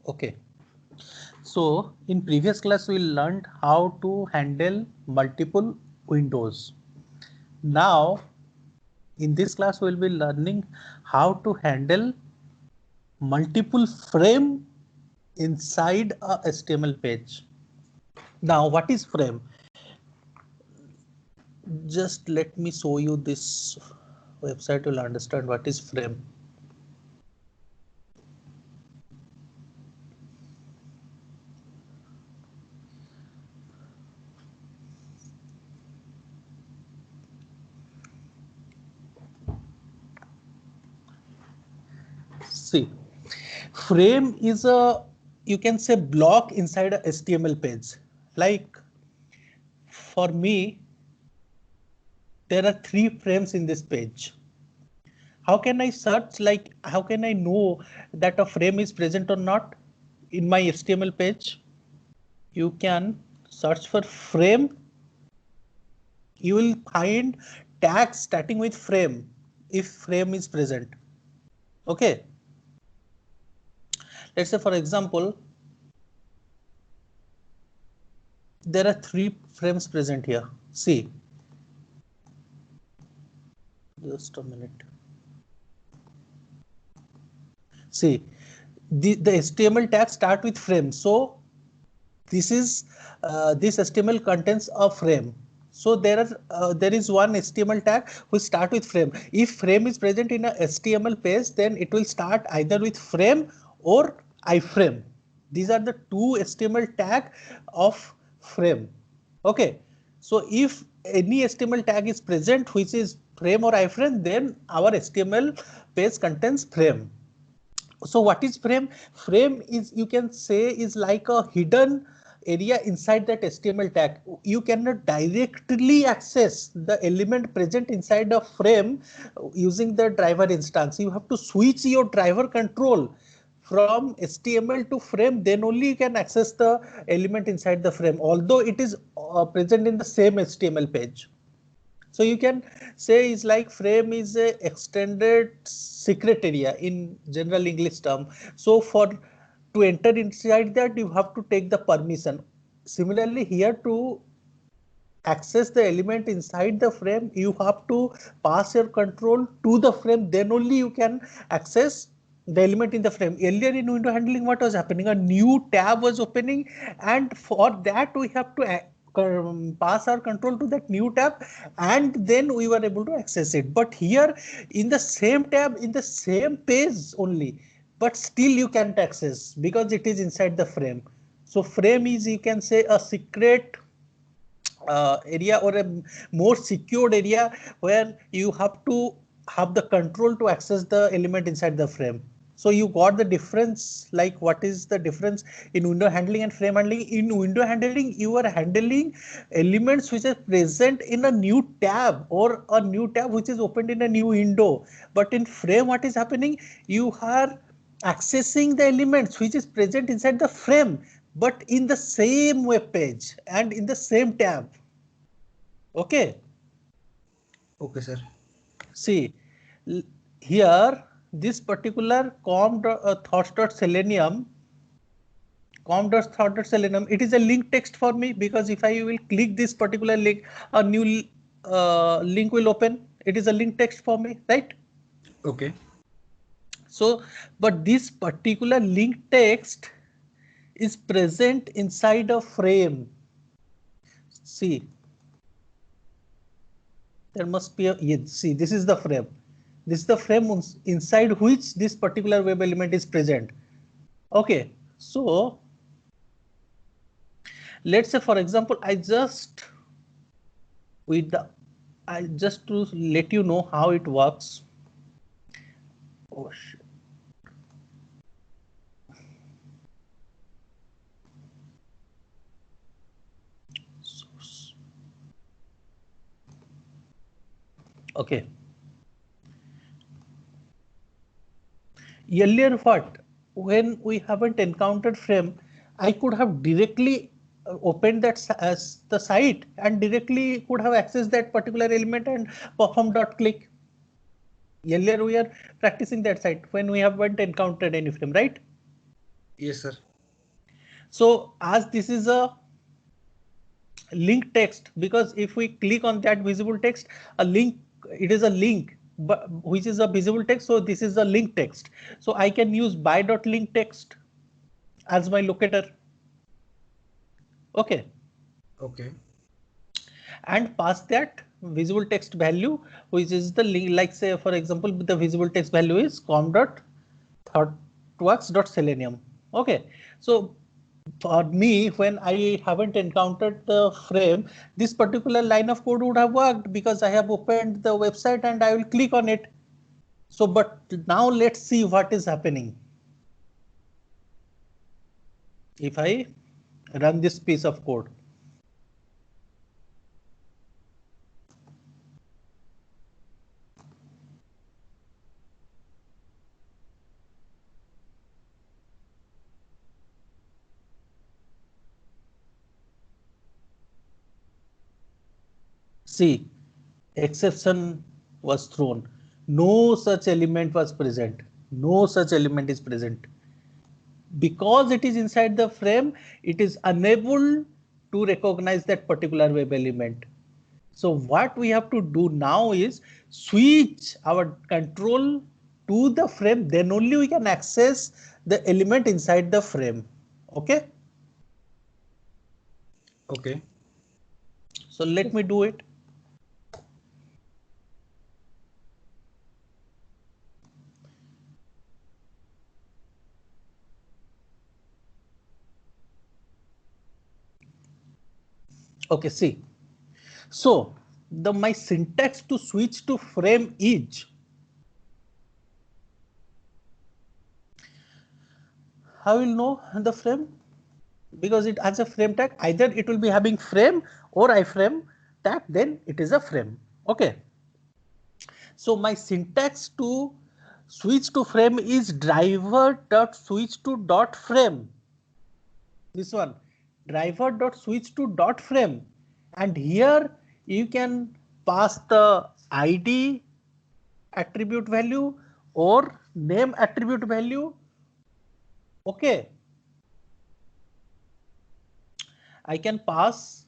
Okay. So in previous class we learned how to handle multiple windows. Now in this class we will be learning how to handle multiple frame inside a HTML page. Now what is frame? Just let me show you this website, you'll understand what is frame. See, frame is a, you can say, block inside a HTML page. Like for me, there are 3 frames in this page. How can I search, like how can I know that a frame is present or not in my HTML page? You can search for frame. You will find tags starting with frame if frame is present. Okay. Let's say, for example, there are 3 frames present here. See, just a minute. See, the HTML tag start with frame. So this is this HTML contains a frame. So there is one HTML tag which start with frame. If frame is present in a HTML page, then it will start either with frame or iframe. These are the 2 HTML tag of frame. Okay. So if any HTML tag is present which is frame or iframe, then our HTML page contains frame. So what is frame? Frame is, you can say, is like a hidden area inside that HTML tag. You cannot directly access the element present inside the frame using the driver instance. You have to switch your driver control from HTML to frame, then only you can access the element inside the frame, although it is present in the same HTML page. So you can say is like frame is a extended secret area in general English term. So for to enter inside that, you have to take the permission. Similarly here, to access the element inside the frame, you have to pass your control to the frame, then only you can access the element in the frame. Earlier in window handling, what was happening? A new tab was opening, and for that we have to pass our control to that new tab, and then we were able to access it. But here in the same tab, in the same page only, but still you can't access because it is inside the frame. So frame is, you can say, a secret area or a more secured area where you have to have the control to access the element inside the frame. So you got the difference, like what is the difference in window handling and frame handling? In window handling, you are handling elements which are present in a new tab or a new tab which is opened in a new window. But in frame, what is happening? You are accessing the elements which is present inside the frame, but in the same web page and in the same tab. Okay. Okay, sir. See, here this particular com.thoughts.selenium, com.thoughts.selenium, it is a link text for me, because if I will click this particular link, a new link will open. It is a link text for me, right? Okay. So, but this particular link text is present inside a frame. See, there must be a, yes, see, this is the frame. This is the frame inside which this particular web element is present. Okay, so let's say, for example, I just to let you know how it works. Oh shit. Okay. Earlier, what, when we haven't encountered frame, I could have directly opened that as the site and directly could have accessed that particular element and perform dot click. Earlier we are practicing that site when we haven't encountered any frame, right? Yes, sir. So as this is a link text, because if we click on that visible text, a link, it is a link, but which is a visible text. So this is a link text. So I can use by.link text as my locator. Okay. Okay. And pass that visible text value, which is the link, like say for example, the visible text value is com.thoughtworks.selenium. Okay. So for me, when I haven't encountered the frame, this particular line of code would have worked because I have opened the website and I will click on it. So, but now let's see what is happening. If I run this piece of code. See, exception was thrown. No such element was present. No such element is present. Because it is inside the frame, it is unable to recognize that particular web element. So what we have to do now is switch our control to the frame, then only we can access the element inside the frame. Okay. Okay. So let me do it. Okay, see. So my syntax to switch to frame is, how will know the frame? Because it has a frame tag, either it will be having frame or iframe tag, then it is a frame. Okay. So my syntax to switch to frame is driver.switch to dot frame. This one, driver.switch to dot frame. And here you can pass the ID attribute value or name attribute value. Okay. I can pass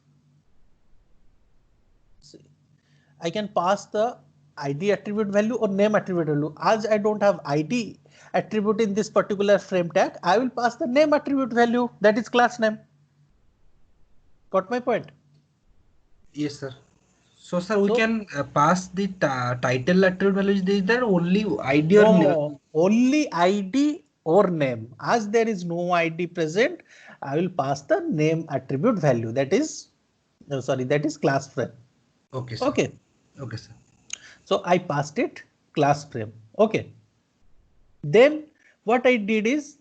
the ID attribute value or name attribute value. As I don't have ID attribute in this particular frame tag, I will pass the name attribute value, that is class name. Got my point? Yes, sir. So, sir, we can pass the title attribute values. Is there only ID or name? No, only ID or name. As there is no ID present, I will pass the name attribute value. That is, no, sorry, that is class frame. Okay, sir. Okay. Okay, sir. So I passed it class frame. Okay. Then what I did is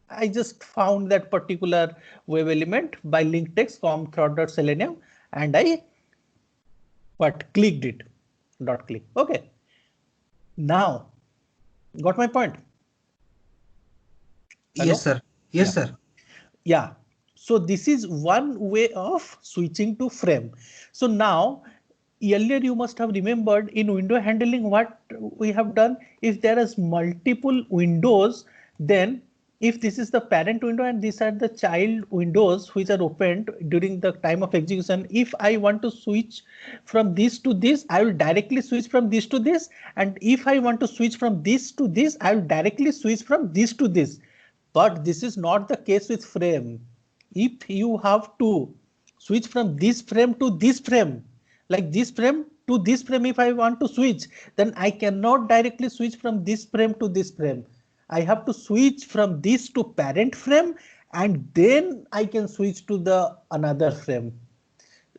I just found that particular web element by link text com.selenium and I clicked it, dot click. Okay. Now, got my point? Hello? Yes, sir. Yes, Yeah. sir. Yeah. So this is one way of switching to frame. So now, earlier you must have remembered in window handling what we have done. If there is multiple windows, then if this is the parent window and these are the child windows which are opened during the time of execution, if I want to switch from this to this, I will directly switch from this to this. And if I want to switch from this to this, I will directly switch from this to this. But this is not the case with frame. If you have to switch from this frame to this frame, like this frame to this frame, if I want to switch, then I cannot directly switch from this frame to this frame. I have to switch from this to parent frame and then I can switch to the another frame.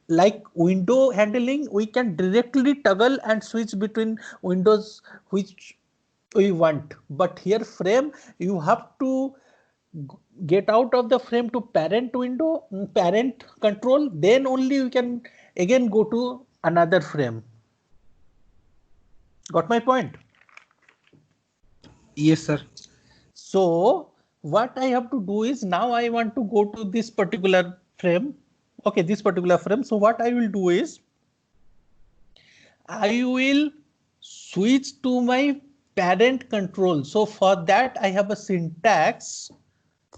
Like window handling, we can directly toggle and switch between windows which we want. But here frame, you have to get out of the frame to parent window, parent control, then only you can again go to another frame. Got my point? Yes, sir. So what I have to do is now I want to go to this particular frame. Okay, this particular frame. So what I will do is I will switch to my parent control. So for that I have a syntax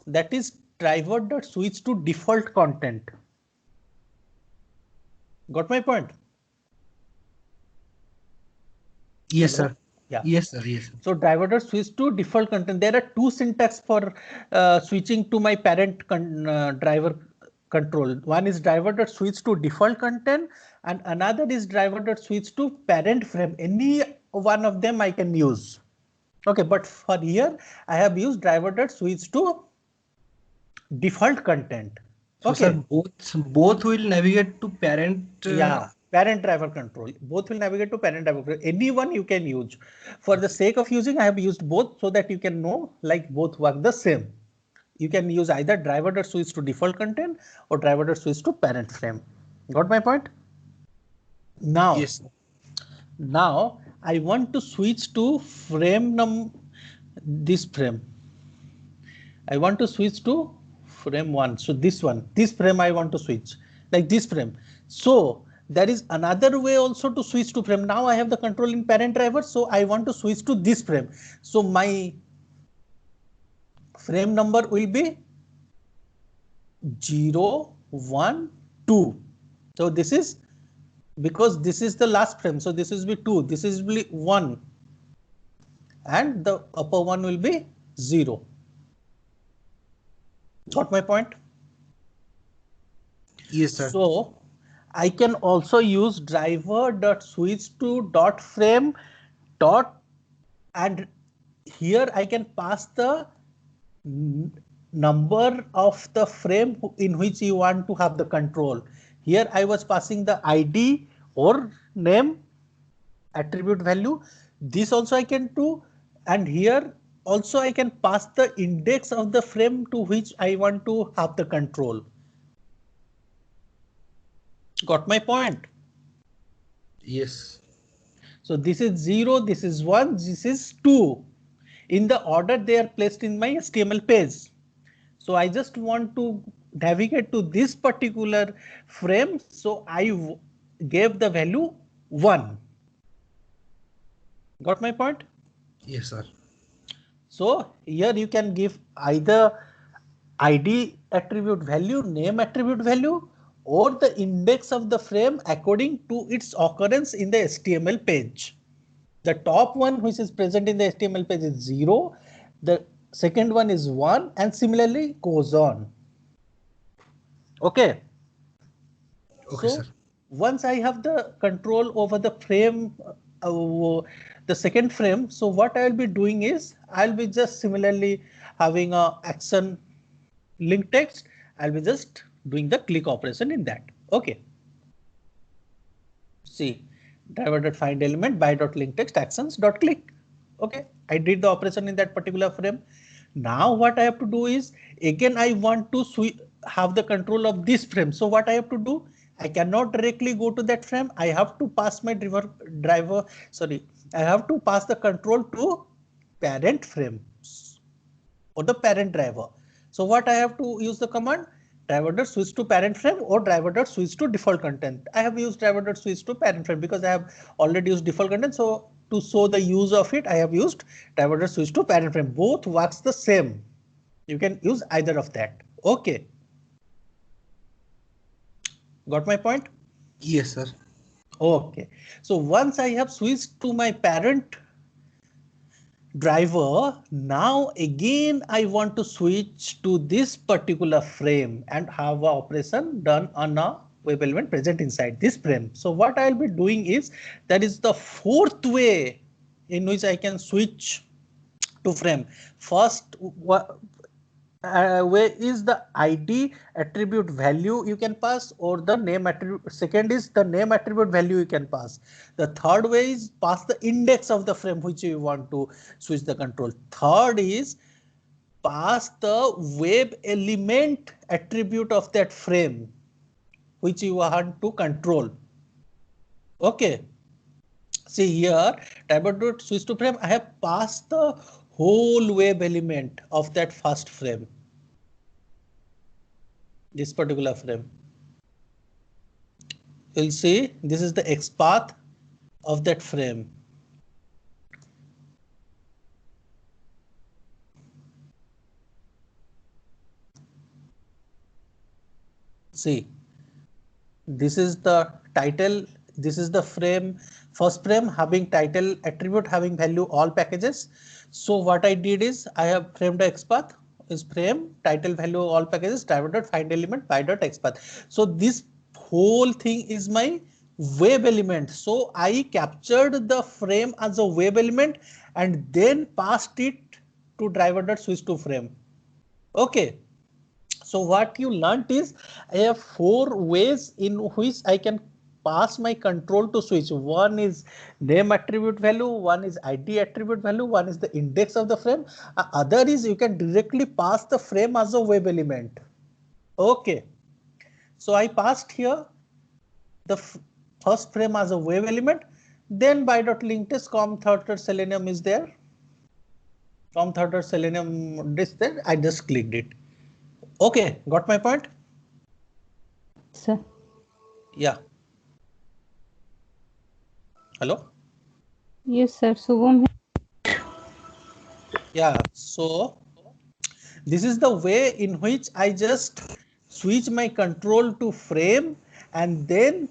that is driver dot switch to default content. Got my point? Yes, Hello? sir. Yeah. Yes, sir. Yes, sir. So driver dot switch to default content. There are two syntax for switching to my parent driver control. One is driver dot switch to default content, and another is driver dot switch to parent frame. Any one of them I can use. Okay, but for here I have used driver dot switch to default content. So, sir, Okay. both will navigate to parent. Yeah, parent driver control. Both will navigate to parent driver control. Any one you can use. For the sake of using, I have used both so that you can know like both work the same. You can use either driver dot switch to default content or driver dot switch to parent frame. Got my point? Now, Yes, sir. now I want to switch to this frame. I want to switch to frame 1. So this frame I want to switch like this frame. So there is another way also to switch to frame. Now I have the control in parent driver. So I want to switch to this frame. So my frame number will be 0, 1, 2. So this is because this is the last frame. So this is be 2. This is be 1. And the upper one will be 0. Got my point? Yes, sir. So I can also use driver dot switch to dot frame dot, and here I can pass the number of the frame in which you want to have the control. Here I was passing the ID or name attribute value. This also I can do, and here also I can pass the index of the frame to which I want to have the control. Got my point? Yes. So this is 0, this is 1, this is 2. In the order they are placed in my HTML page. So I just want to navigate to this particular frame. So I gave the value 1. Got my point? Yes, sir. So here you can give either ID attribute value, name attribute value, or the index of the frame according to its occurrence in the HTML page. The top one which is present in the HTML page is 0. The second one is 1, and similarly goes on. Okay. Okay, So sir. once I have the control over the frame, the second frame, so what I will be doing is I'll be just similarly having a action link text. I'll be just doing the click operation in that. Okay. See, driver.find element by.link text actions.click. Okay, I did the operation in that particular frame. Now what I have to do is, again I want to have the control of this frame. So what I have to do, I cannot directly go to that frame. I have to pass my I have to pass the control to parent frame or the parent driver. So what I have to use the command driver.switch to parent frame or driver.switch to default content. I have used driver.switch to parent frame because I have already used default content. So to show the use of it, I have used driver.switch to parent frame. Both works the same. You can use either of that. Okay. Got my point? Yes, sir. Okay. So once I have switched to my parent driver, now again I want to switch to this particular frame and have an operation done on a web element present inside this frame. So what I'll be doing is, that is the fourth way in which I can switch to frame. First way is the ID attribute value you can pass, or the name attribute. Second is the name attribute value you can pass. The third way is pass the index of the frame which you want to switch the control. Third is pass the web element attribute of that frame which you want to control. Okay. See here, driver.switch to frame, I have passed the whole web element of that first frame. This particular frame. You'll see this is the XPath of that frame. See, this is the title. This is the frame, first frame having title attribute having value all packages. So what I did is I have framed the XPath is frame title value all packages driver dot find element by dot XPath. So this whole thing is my web element. So I captured the frame as a web element and then passed it to driver dot switch to frame. Okay. So what you learnt is I have 4 ways in which I can pass my control to switch. One is name attribute value, one is ID attribute value, one is the index of the frame. Other is you can directly pass the frame as a web element. Okay. So I passed here the first frame as a web element. Then by dot link test com third selenium is there. Com third selenium this there. I just clicked it. Okay, got my point? Sir. Yeah. Hello? Yes, sir. Shubham. Yeah, so this is the way in which I just switch my control to frame, and then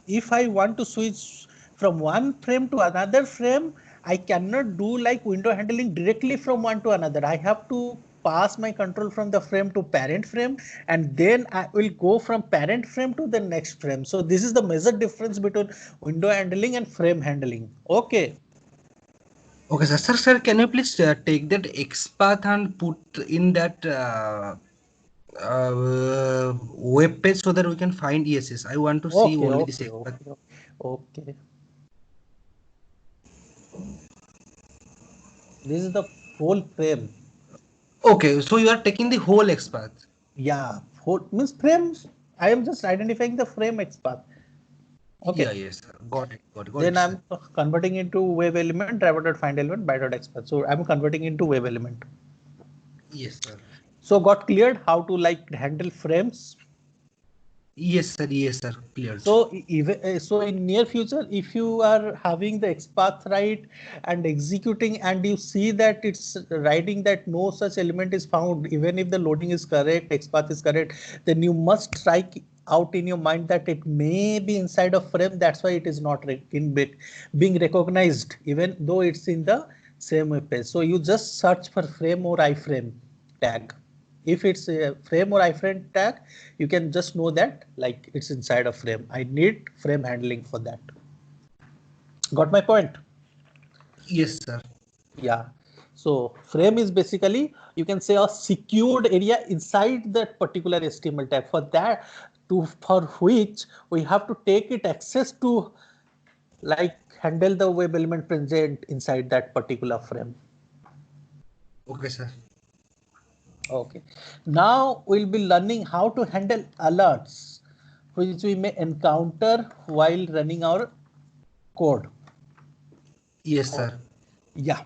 if I want to switch from one frame to another frame, I cannot do like window handling directly from one to another. I have to pass my control from the frame to parent frame, and then I will go from parent frame to the next frame. So this is the major difference between window handling and frame handling. Okay. Okay, sir. Sir, can you please take that XPath and put in that web page so that we can find ESS? I want to see only this XPath. Okay. This is the whole frame. Okay, so you are taking the whole XPath. Yeah, whole means frames. I am just identifying the frame XPath. Okay. Yeah, yes, sir. Got it. Then I'm converting into web element driver dot find element by dot XPath. So I'm converting into web element. Yes, sir. So got cleared how to like handle frames. Yes, sir. Yes, sir. Clear. So even so in near future, if you are having the XPath right and executing and you see that it's writing that no such element is found, even if the loading is correct, XPath is correct, then you must strike out in your mind that it may be inside a frame. That's why it is not being recognized, even though it's in the same web page. So you just search for frame or iframe tag. If it's a frame or iframe tag, you can just know that like it's inside a frame. I need frame handling for that. Got my point? Yes, sir. Yeah. So frame is basically, you can say, a secured area inside that particular HTML tag. For that, for which we have to take it access to like handle the web element present inside that particular frame. Okay, sir. Okay, now we'll be learning how to handle alerts which we may encounter while running our code. Yes, sir. Yeah.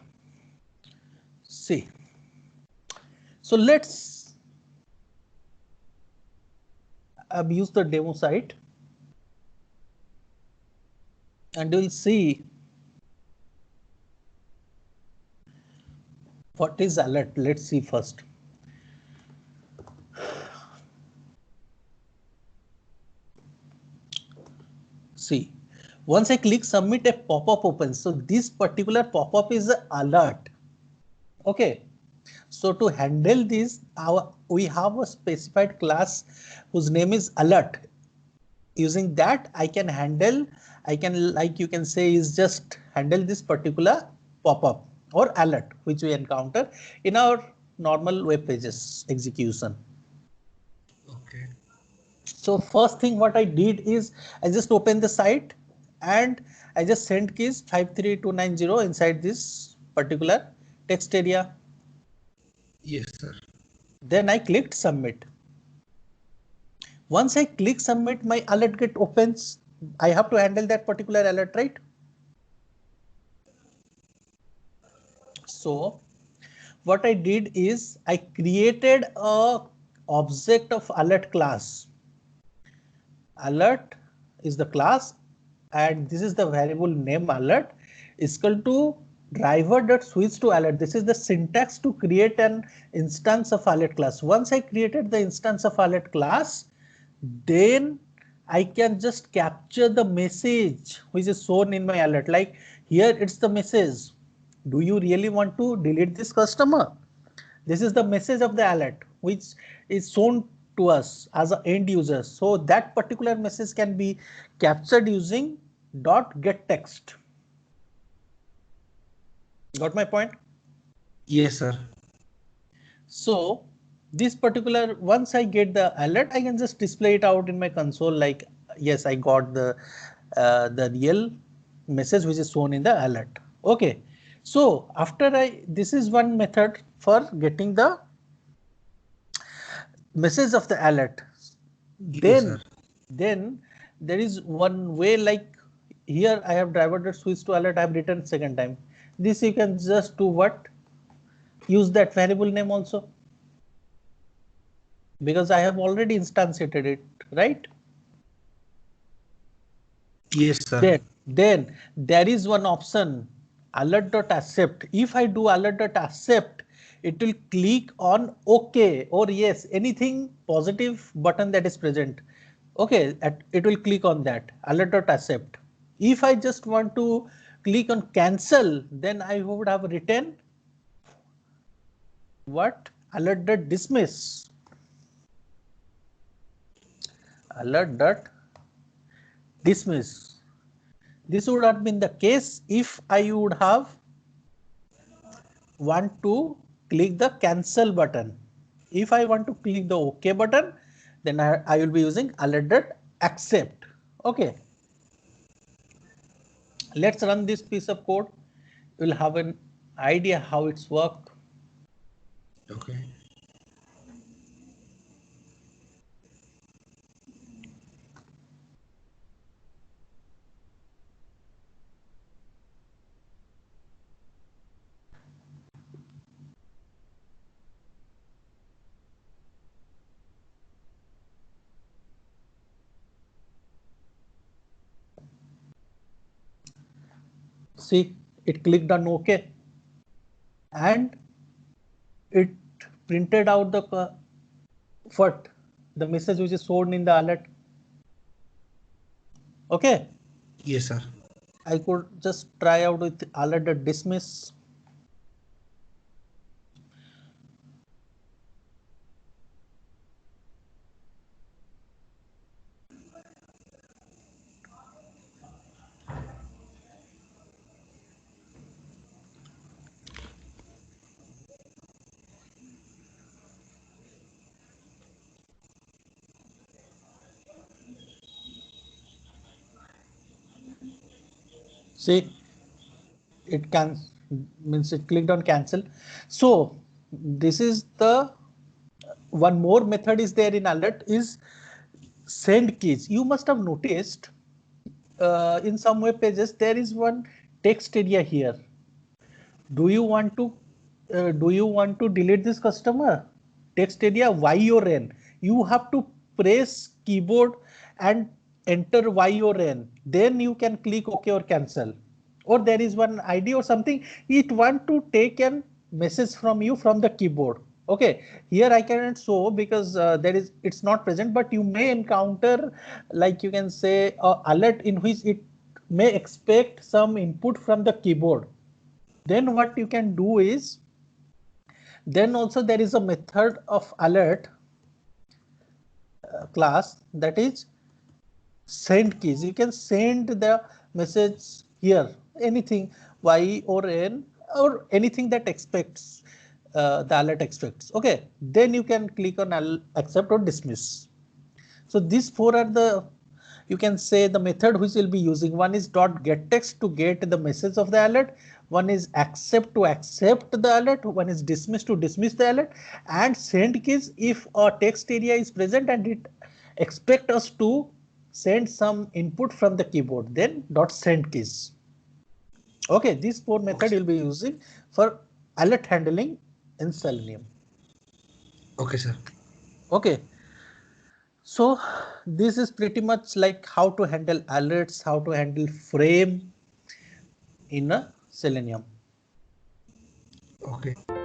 See. So let's use the demo site and you'll see what is alert. Let's see first. See, once I click submit, a pop-up opens. So this particular pop-up is an alert. Okay. So to handle this, we have a specified class whose name is alert. Using that, I can like you can say is just handle this particular pop-up or alert which we encounter in our normal web pages execution. Okay. So first thing what I did is I just opened the site and I just sent keys 53290 inside this particular text area. Yes, sir. Then I clicked submit. Once I click submit, my alert get opens. I have to handle that particular alert, right? So what I did is I created a object of alert class. Alert is the class and this is the variable name alert is equal to driver.switch to alert. This is the syntax to create an instance of alert class. Once I created the instance of alert class, then I can just capture the message which is shown in my alert. Like here it's the message. Do you really want to delete this customer? This is the message of the alert which is shown to us as an end user. So that particular message can be captured using .getText. Got my point? Yes, sir. So this particular, once I get the alert, I can just display it out in my console like, yes, I got the real message which is shown in the alert. Okay. So after this is one method for getting the message of the alert. Yes, Then there is one way, like here I have driver.switch to alert, I have written second time. This you can just do what? Use that variable name also, because I have already instantiated it, right? Yes, sir. Then there is one option, alert.accept. If I do alert.accept, it will click on OK or yes, anything positive button that is present. Okay, it will click on that alert.accept. If I just want to click on cancel, then I would have written what? Alert.dismiss. Alert.dismiss. This would have been the case if I would have want to click the cancel button. If I want to click the OK button, then I will be using alert.accept. Okay. Let's run this piece of code. You'll have an idea how it's work. Okay. See, it clicked on OK and it printed out the message which is shown in the alert. Okay. Yes, sir. I could just try out with alert.dismiss. See, it can means it clicked on cancel. So this is the one more method is there in alert is send keys. You must have noticed in some web pages there is one text area here. Do you want to delete this customer? Text area Y or N. You have to press keyboard and enter Y or N. Then you can click OK or cancel. Or there is one ID or something. It want to take a message from you from the keyboard. Okay, here I cannot show because it's not present, but you may encounter, like you can say, alert in which it may expect some input from the keyboard. Then what you can do is, then also there is a method of alert class that is send keys. You can send the message here, anything Y or N or anything that expects the alert expects. Okay, then you can click on accept or dismiss. So these four are the, you can say, the method which will be using. One is .getText to get the message of the alert. One is accept to accept the alert. One is dismiss to dismiss the alert, and send keys if a text area is present and it expect us to send some input from the keyboard. Then .send keys. Okay, these four methods you'll be using for alert handling in Selenium. Okay, sir. Okay. So this is pretty much like how to handle alerts, how to handle frame in a Selenium. Okay.